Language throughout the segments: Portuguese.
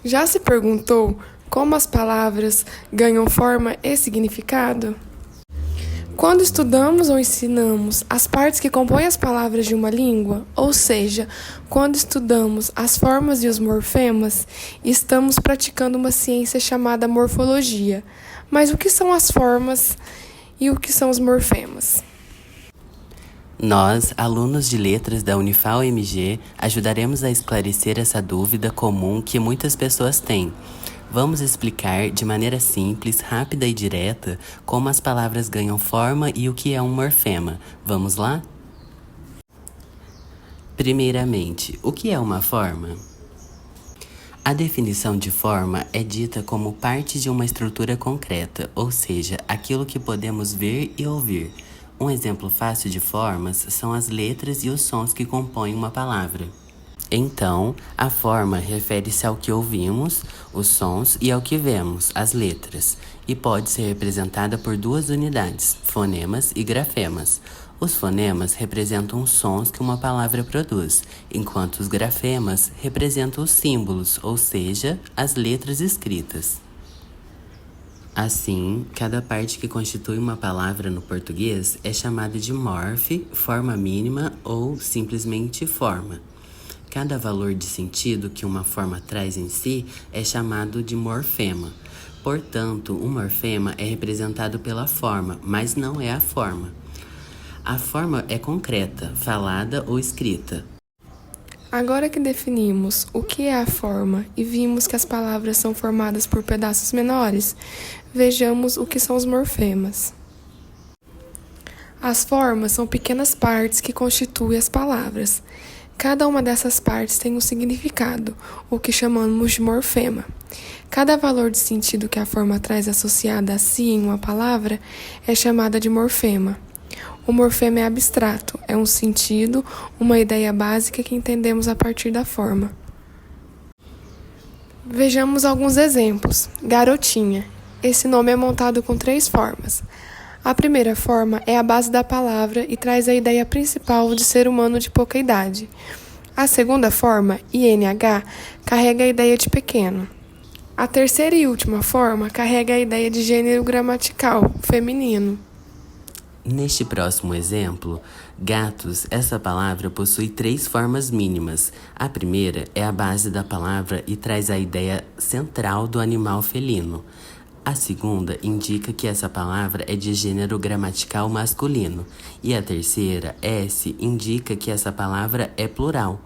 Já se perguntou como as palavras ganham forma e significado? Quando estudamos ou ensinamos as partes que compõem as palavras de uma língua, ou seja, quando estudamos as formas e os morfemas, estamos praticando uma ciência chamada morfologia. Mas o que são as formas e o que são os morfemas? Nós, alunos de letras da Unifal-MG, ajudaremos a esclarecer essa dúvida comum que muitas pessoas têm. Vamos explicar de maneira simples, rápida e direta como as palavras ganham forma e o que é um morfema. Vamos lá? Primeiramente, o que é uma forma? A definição de forma é dita como parte de uma estrutura concreta, ou seja, aquilo que podemos ver e ouvir. Um exemplo fácil de formas são as letras e os sons que compõem uma palavra. Então, a forma refere-se ao que ouvimos, os sons, e ao que vemos, as letras, e pode ser representada por duas unidades, fonemas e grafemas. Os fonemas representam os sons que uma palavra produz, enquanto os grafemas representam os símbolos, ou seja, as letras escritas. Assim, cada parte que constitui uma palavra no português é chamada de morfe, forma mínima ou simplesmente forma. Cada valor de sentido que uma forma traz em si é chamado de morfema. Portanto, o morfema é representado pela forma, mas não é a forma. A forma é concreta, falada ou escrita. Agora que definimos o que é a forma e vimos que as palavras são formadas por pedaços menores, vejamos o que são os morfemas. As formas são pequenas partes que constituem as palavras. Cada uma dessas partes tem um significado, o que chamamos de morfema. Cada valor de sentido que a forma traz associada a si em uma palavra é chamada de morfema. O morfema é abstrato, é um sentido, uma ideia básica que entendemos a partir da forma. Vejamos alguns exemplos. Garotinha. Esse nome é montado com 3 formas. A primeira forma é a base da palavra e traz a ideia principal de ser humano de pouca idade. A segunda forma, INH, carrega a ideia de pequeno. A terceira e última forma carrega a ideia de gênero gramatical, feminino. Neste próximo exemplo, gatos, essa palavra possui 3 formas mínimas. A primeira é a base da palavra e traz a ideia central do animal felino. A segunda indica que essa palavra é de gênero gramatical masculino. E a terceira, S, indica que essa palavra é plural.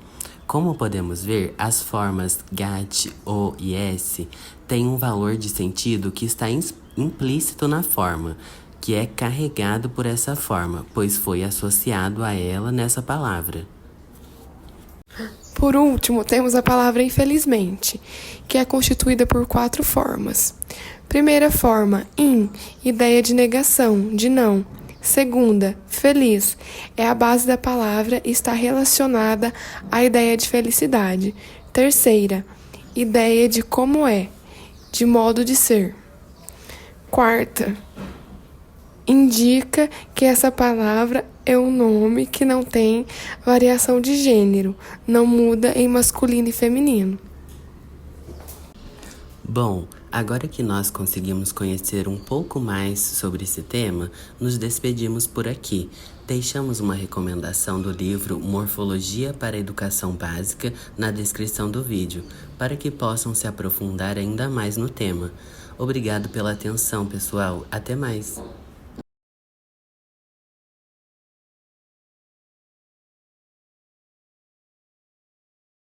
Como podemos ver, as formas gat, o e s têm um valor de sentido que está implícito na forma, que é carregado por essa forma, pois foi associado a ela nessa palavra. Por último, temos a palavra infelizmente, que é constituída por 4 formas. Primeira forma, ideia de negação, de não. Segunda, feliz, é a base da palavra e está relacionada à ideia de felicidade. Terceira, ideia de como é, de modo de ser. Quarta, indica que essa palavra é um nome que não tem variação de gênero, não muda em masculino e feminino. Bom, agora que nós conseguimos conhecer um pouco mais sobre esse tema, nos despedimos por aqui. Deixamos uma recomendação do livro Morfologia para a Educação Básica na descrição do vídeo, para que possam se aprofundar ainda mais no tema. Obrigado pela atenção, pessoal. Até mais!